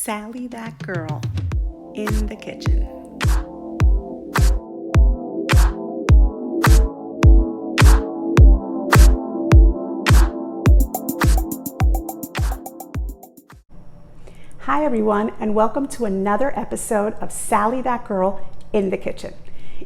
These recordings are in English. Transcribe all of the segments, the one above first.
Sally that girl in the kitchen. Hi everyone, and welcome to another episode of Sally that girl in the kitchen.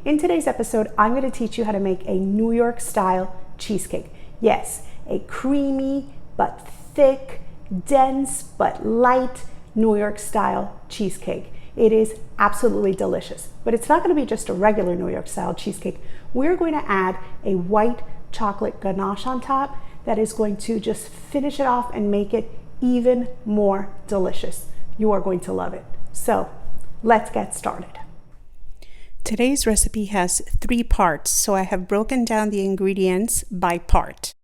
In today's episode, I'm going to teach you how to make a New York style cheesecake. Yes, a creamy but thick, dense but light New York style cheesecake. It is absolutely delicious, but it's not going to be just a regular New York style cheesecake. We're going to add a white chocolate ganache on top that is going to just finish it off and make it even more delicious. You are going to love it. So let's get started. Today's recipe has 3 parts, so I have broken down the ingredients by part.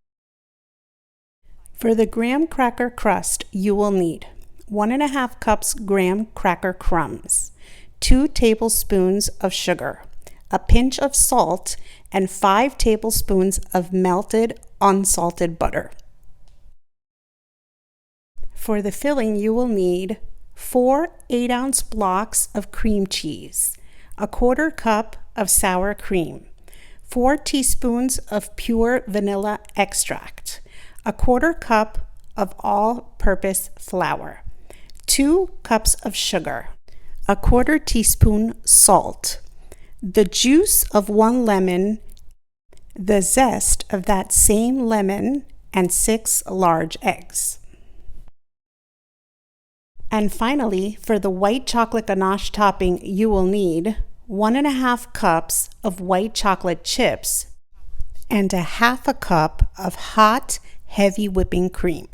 For the Graham Cracker Crust, you will need 1.5 cups Graham Cracker crumbs, 2 tablespoons of sugar, a pinch of salt, and 5 tablespoons of melted unsalted butter. For the filling, you will need 4 8-ounce blocks of cream cheese, a 1/4 cup of sour cream, 4 teaspoons of pure vanilla extract, a 1/4 cup of all-purpose flour, 2 cups of sugar, a 1/4 teaspoon salt, the juice of 1 lemon, the zest of that same lemon, and 6 large eggs. And finally, for the white chocolate ganache topping, you will need 1.5 cups of white chocolate chips and 1/2 cup of hot, heavy whipping cream.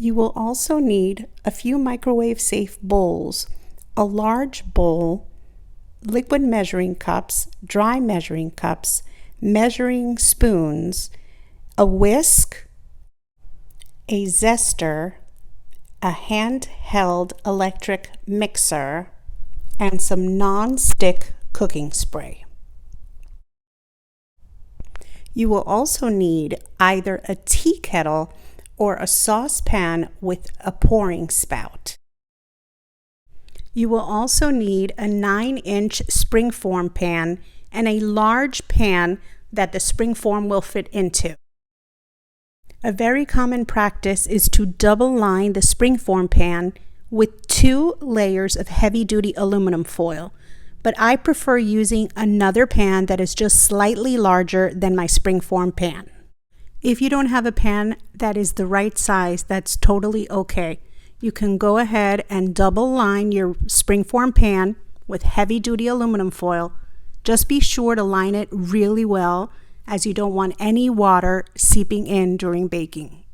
You will also need a few microwave-safe bowls, a large bowl, liquid measuring cups, dry measuring cups, measuring spoons, a whisk, a zester, a handheld electric mixer, and some non-stick cooking spray. You will also need either a tea kettle or a saucepan with a pouring spout. You will also need a 9-inch springform pan and a large pan that the springform will fit into. A very common practice is to double line the springform pan with 2 layers of heavy-duty aluminum foil, but I prefer using another pan that is just slightly larger than my springform pan. If you don't have a pan that is the right size, that's totally okay. You can go ahead and double line your springform pan with heavy-duty aluminum foil. Just be sure to line it really well, as you don't want any water seeping in during baking.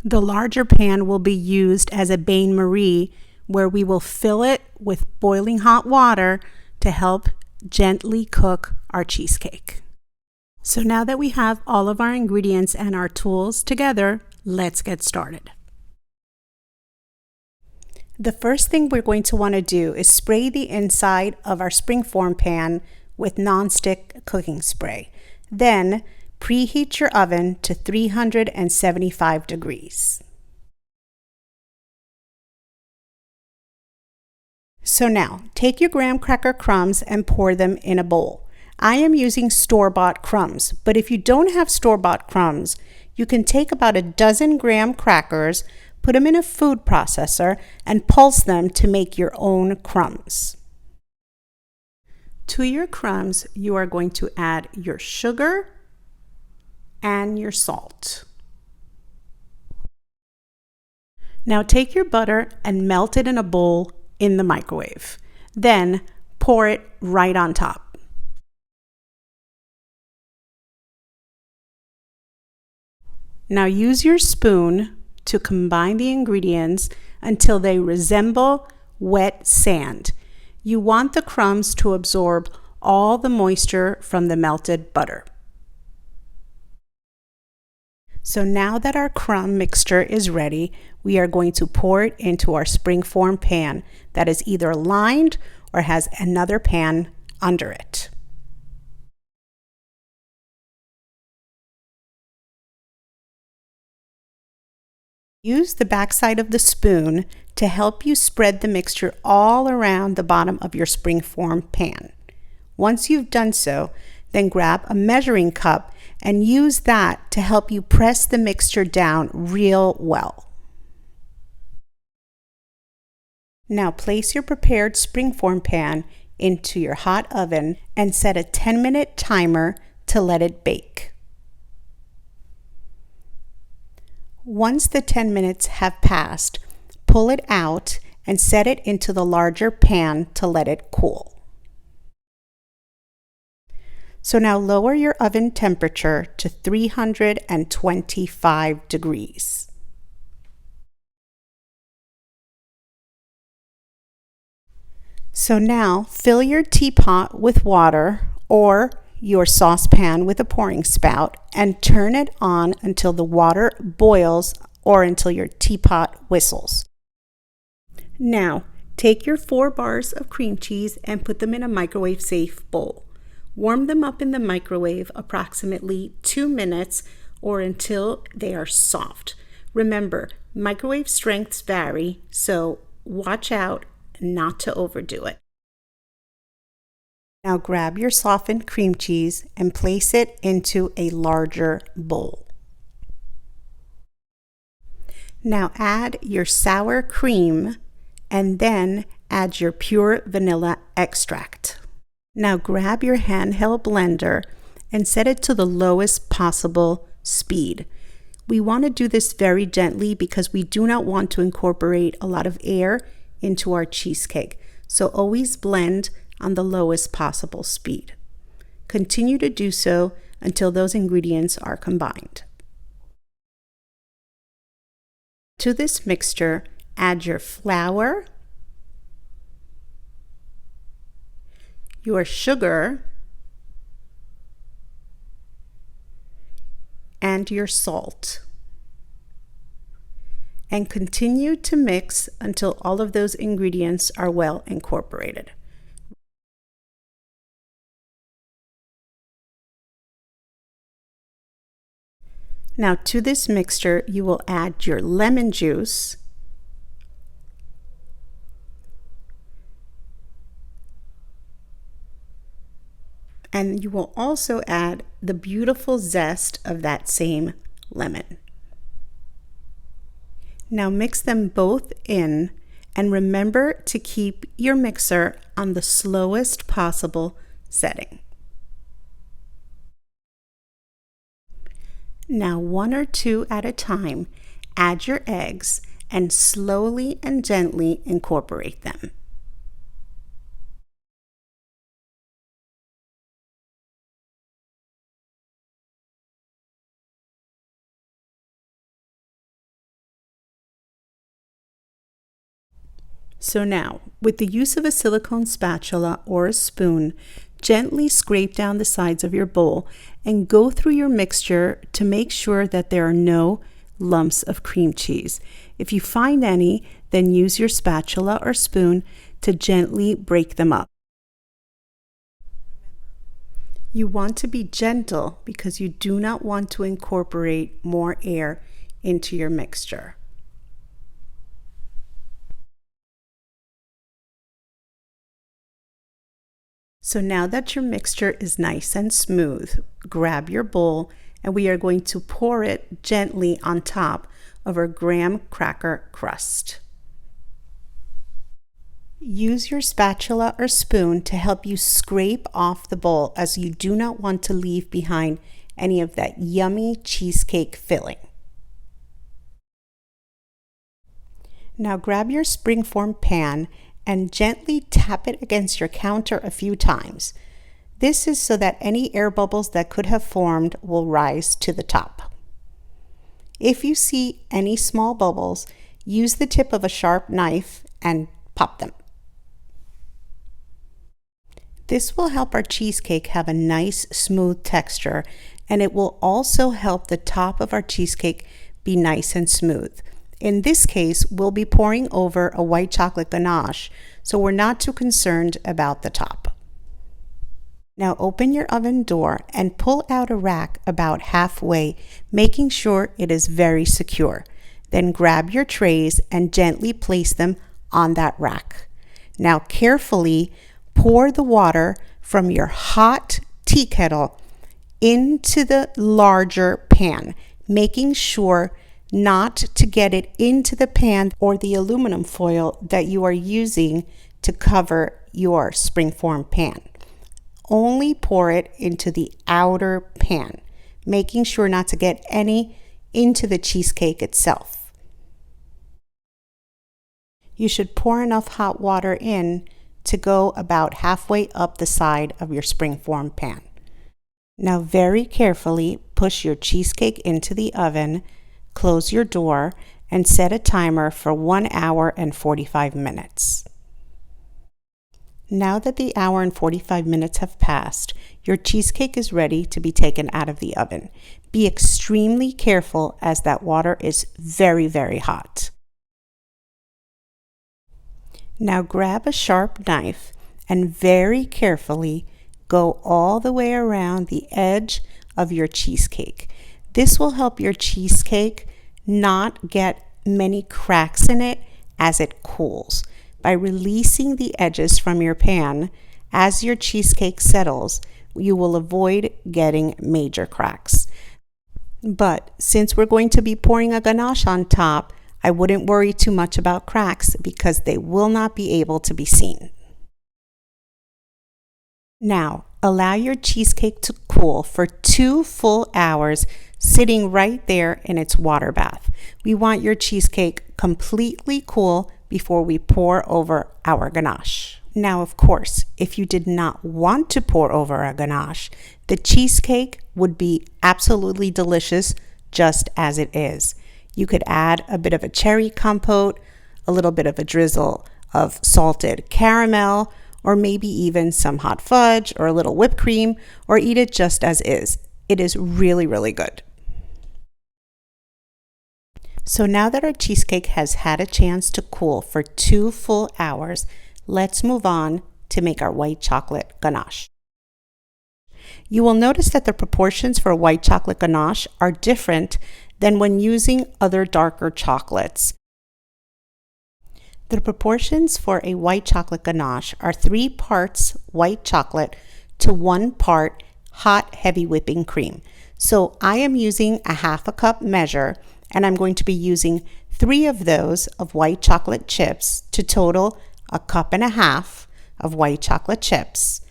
The larger pan will be used as a bain-marie, where we will fill it with boiling hot water to help gently cook our cheesecake. So now that we have all of our ingredients and our tools together, let's get started. The first thing we're going to want to do is spray the inside of our springform pan with non-stick cooking spray. Then preheat your oven to 375 degrees. So now, take your graham cracker crumbs and pour them in a bowl. I am using store-bought crumbs, but if you don't have store-bought crumbs, you can take about 12 graham crackers, put them in a food processor, and pulse them to make your own crumbs. To your crumbs, you are going to add your sugar and your salt. Now take your butter and melt it in a bowl in the microwave. Then pour it right on top. Now use your spoon to combine the ingredients until they resemble wet sand. You want the crumbs to absorb all the moisture from the melted butter. So now that our crumb mixture is ready, we are going to pour it into our springform pan that is either lined or has another pan under it. Use the backside of the spoon to help you spread the mixture all around the bottom of your springform pan. Once you've done so, then grab a measuring cup and use that to help you press the mixture down real well. Now place your prepared springform pan into your hot oven and set a 10-minute timer to let it bake. Once the 10 minutes have passed, pull it out and set it into the larger pan to let it cool. So now lower your oven temperature to 325 degrees. So now fill your teapot with water or your saucepan with a pouring spout and turn it on until the water boils or until your teapot whistles. Now take your 4 bars of cream cheese and put them in a microwave safe bowl. Warm them up in the microwave approximately 2 minutes or until they are soft. Remember, microwave strengths vary, so watch out not to overdo it. Now grab your softened cream cheese and place it into a larger bowl. Now add your sour cream and then add your pure vanilla extract. Now grab your handheld blender and set it to the lowest possible speed. We want to do this very gently because we do not want to incorporate a lot of air into our cheesecake. So always blend on the lowest possible speed. Continue to do so until those ingredients are combined. To this mixture, add your flour, your sugar, and your salt. And continue to mix until all of those ingredients are well incorporated. Now to this mixture, you will add your lemon juice, and you will also add the beautiful zest of that same lemon. Now mix them both in and remember to keep your mixer on the slowest possible setting. Now 1 or 2 at a time, add your eggs and slowly and gently incorporate them. So now, with the use of a silicone spatula or a spoon, gently scrape down the sides of your bowl and go through your mixture to make sure that there are no lumps of cream cheese. If you find any, then use your spatula or spoon to gently break them up. You want to be gentle because you do not want to incorporate more air into your mixture. So now that your mixture is nice and smooth, grab your bowl and we are going to pour it gently on top of our Graham Cracker Crust. Use your spatula or spoon to help you scrape off the bowl as you do not want to leave behind any of that yummy cheesecake filling. Now grab your springform pan and gently tap it against your counter a few times. This is so that any air bubbles that could have formed will rise to the top. If you see any small bubbles, use the tip of a sharp knife and pop them. This will help our cheesecake have a nice smooth texture, and it will also help the top of our cheesecake be nice and smooth. In this case, we'll be pouring over a white chocolate ganache, so we're not too concerned about the top. Now open your oven door and pull out a rack about halfway, making sure it is very secure. Then grab your trays and gently place them on that rack. Now carefully pour the water from your hot tea kettle into the larger pan, making sure not to get it into the pan or the aluminum foil that you are using to cover your springform pan. Only pour it into the outer pan, making sure not to get any into the cheesecake itself. You should pour enough hot water in to go about halfway up the side of your springform pan. Now very carefully push your cheesecake into the oven, close your door, and set a timer for 1 hour and 45 minutes. Now that the hour and 45 minutes have passed, your cheesecake is ready to be taken out of the oven. Be extremely careful as that water is very, very hot. Now grab a sharp knife and very carefully go all the way around the edge of your cheesecake. This will help your cheesecake not get many cracks in it as it cools. By releasing the edges from your pan, as your cheesecake settles, you will avoid getting major cracks. But since we're going to be pouring a ganache on top, I wouldn't worry too much about cracks because they will not be able to be seen. Now, allow your cheesecake to cool for 2 full hours, sitting right there in its water bath. We want your cheesecake completely cool before we pour over our ganache. Now, of course, if you did not want to pour over a ganache, the cheesecake would be absolutely delicious just as it is. You could add a bit of a cherry compote, a little bit of a drizzle of salted caramel, or maybe even some hot fudge or a little whipped cream, or eat it just as is. It is really, really good. So now that our cheesecake has had a chance to cool for 2 full hours, let's move on to make our white chocolate ganache. You will notice that the proportions for a white chocolate ganache are different than when using other darker chocolates. The proportions for a white chocolate ganache are 3 parts white chocolate to 1 part hot heavy whipping cream. So I am using a 1/2 cup measure, and I'm going to be using 3 of those of white chocolate chips to total 1.5 cups of white chocolate chips.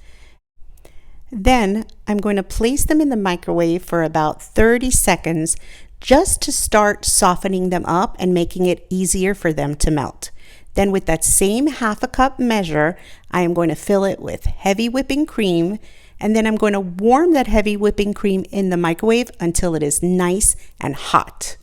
Then I'm going to place them in the microwave for about 30 seconds just to start softening them up and making it easier for them to melt. Then with that same 1/2 cup measure, I am going to fill it with heavy whipping cream, and then I'm going to warm that heavy whipping cream in the microwave until it is nice and hot.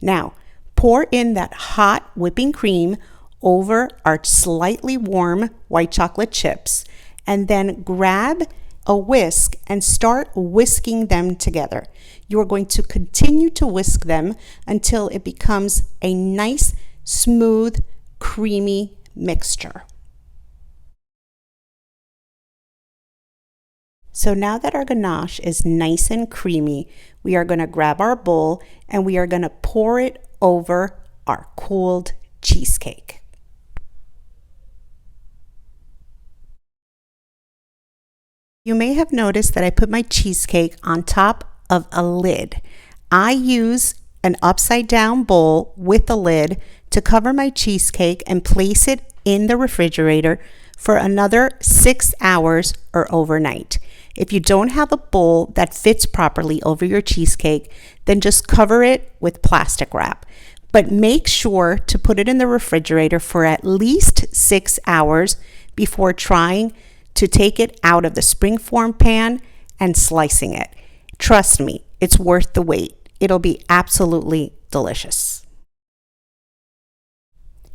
Now, pour in that hot whipping cream over our slightly warm white chocolate chips, and then grab a whisk and start whisking them together. You are going to continue to whisk them until it becomes a nice, smooth, creamy mixture. So now that our ganache is nice and creamy, we are going to grab our bowl and we are going to pour it over our cooled cheesecake. You may have noticed that I put my cheesecake on top of a lid. I use an upside down bowl with a lid to cover my cheesecake and place it in the refrigerator for another 6 hours or overnight. If you don't have a bowl that fits properly over your cheesecake, then just cover it with plastic wrap. But make sure to put it in the refrigerator for at least 6 hours before trying to take it out of the springform pan and slicing it. Trust me, it's worth the wait. It'll be absolutely delicious.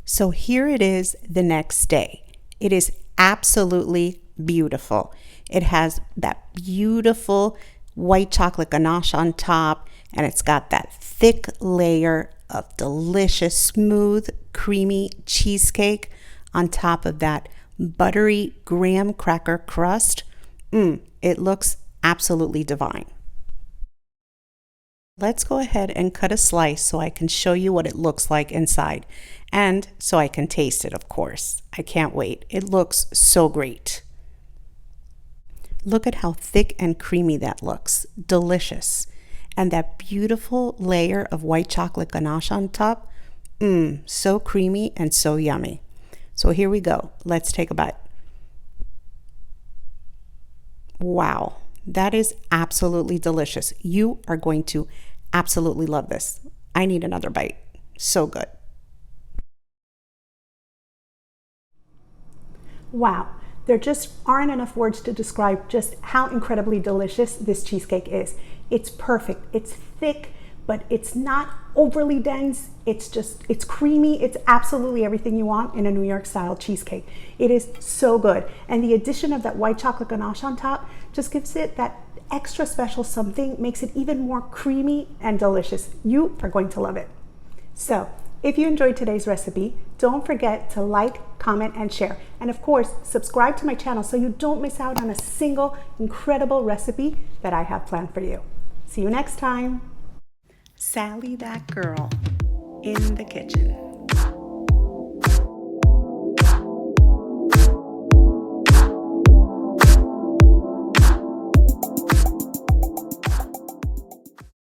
So here it is the next day. It is absolutely beautiful. It has that beautiful white chocolate ganache on top, and it's got that thick layer of delicious, smooth, creamy cheesecake on top of that buttery graham cracker crust. It looks absolutely divine. Let's go ahead and cut a slice so I can show you what it looks like inside, and so I can taste it, of course. I can't wait. It looks so great. Look at how thick and creamy that looks. Delicious. And that beautiful layer of white chocolate ganache on top. So creamy and so yummy. So here we go. Let's take a bite. Wow, that is absolutely delicious. You are going to absolutely love this. I need another bite. So good. Wow, there just aren't enough words to describe just how incredibly delicious this cheesecake is. It's perfect. It's thick, but it's not overly dense. It's creamy. It's absolutely everything you want in a New York style cheesecake. It is so good. And the addition of that white chocolate ganache on top just gives it that extra special something, makes it even more creamy and delicious. You are going to love it. So if you enjoyed today's recipe, don't forget to like, comment, and share. And of course, subscribe to my channel so you don't miss out on a single incredible recipe that I have planned for you. See you next time. Sally that girl in the kitchen.